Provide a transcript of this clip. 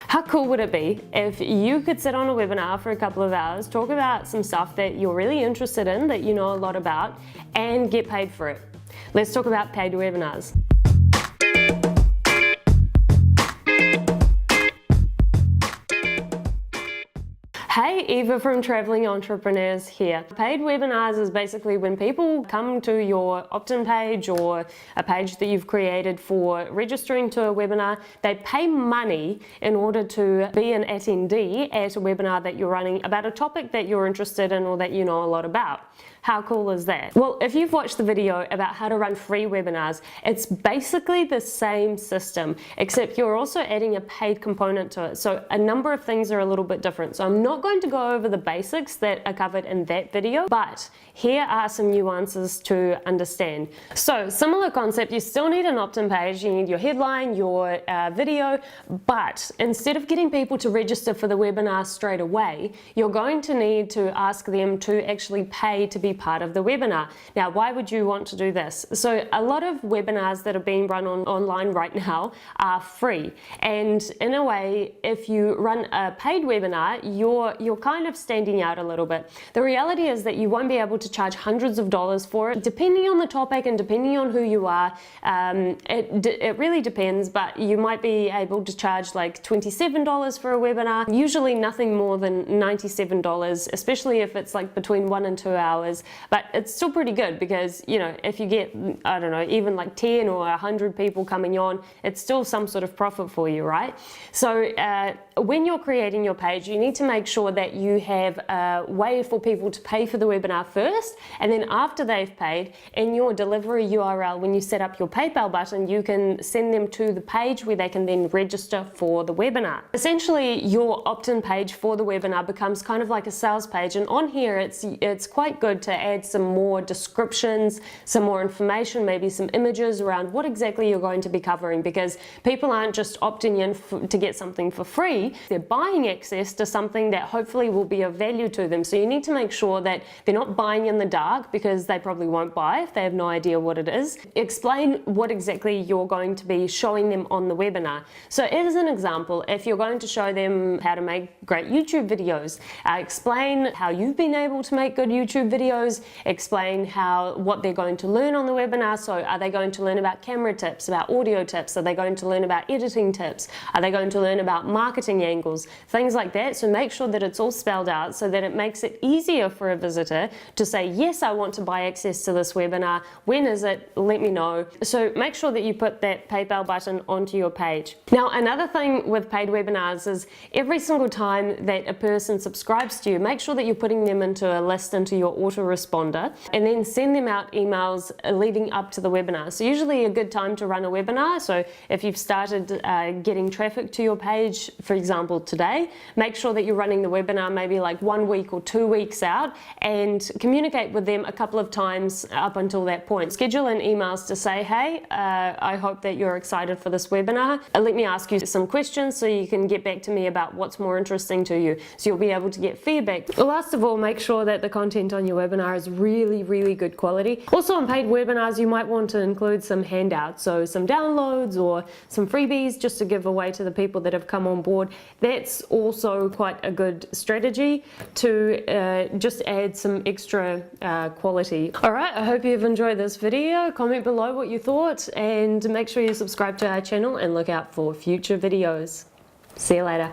How cool would it be if you could sit on a webinar for a couple of hours, talk about some stuff that you're really interested in, that you know a lot about, and get paid for it? Let's talk about paid webinars. Hey, Eva from Traveling Entrepreneurs here. Paid webinars is basically when people come to your opt-in page or a page that you've created for registering to a webinar. They pay money in order to be an attendee at a webinar that you're running about a topic that you're interested in or that you know a lot about. How cool is that? Well, if you've watched the video about how to run free webinars, it's basically the same system, except you're also adding a paid component to it. So a number of things are a little bit different. So I'm not going to go over the basics that are covered in that video, but here are some nuances to understand. So similar concept, you still need an opt-in page, you need your headline, your video, but instead of getting people to register for the webinar straight away, you're going to need to ask them to actually pay to be part of the webinar. Now, why would you want to do this? So a lot of webinars that are being run online right now are free. And in a way, if you run a paid webinar, you're kind of standing out a little bit. The reality is that you won't be able to charge hundreds of dollars for it, depending on the topic and depending on who you are. It really depends, but you might be able to charge like $27 for a webinar, usually nothing more than $97, especially if it's like between 1 and 2 hours. But it's still pretty good because, you know, if you get, I don't know, even like 10 or 100 people coming on, it's still some sort of profit for you, right? So when you're creating your page, you need to make sure that you have a way for people to pay for the webinar first, and then after they've paid, in your delivery URL, when you set up your PayPal button, you can send them to the page where they can then register for the webinar. Essentially, your opt-in page for the webinar becomes kind of like a sales page, and on here it's quite good to add some more descriptions, some more information, maybe some images around what exactly you're going to be covering, because people aren't just opting in to get something for free, they're buying access to something that hopefully will be of value to them. So you need to make sure that they're not buying in the dark, because they probably won't buy if they have no idea what it is. Explain what exactly you're going to be showing them on the webinar. So as an example, if you're going to show them how to make great YouTube videos, explain how you've been able to make good YouTube videos, explain what they're going to learn on the webinar. So are they going to learn about camera tips, about audio tips? Are they going to learn about editing tips? Are they going to learn about marketing angles? Things like that. So make sure that it's all spelled out so that it makes it easier for a visitor to say, yes, I want to buy access to this webinar. When is it? Let me know. So make sure that you put that PayPal button onto your page. Now, another thing with paid webinars is every single time that a person subscribes to you, make sure that you're putting them into a list, into your autoresponder, and then send them out emails leading up to the webinar. So usually a good time to run a webinar. So if you've started getting traffic to your page, for example, today, make sure that you're running the webinar maybe like 1 week or 2 weeks out, and communicate with them a couple of times up until that point. Schedule in emails to say, hey, I hope that you're excited for this webinar. Let me ask you some questions so you can get back to me about what's more interesting to you. So you'll be able to get feedback. Last of all, make sure that the content on your webinar is really good quality. Also, on paid webinars, you might want to include some handouts, so some downloads or some freebies just to give away to the people that have come on board. That's also quite a good strategy to just add some extra quality. All right, I hope you've enjoyed this video. Comment below what you thought, and make sure you subscribe to our channel and look out for future videos. See you later.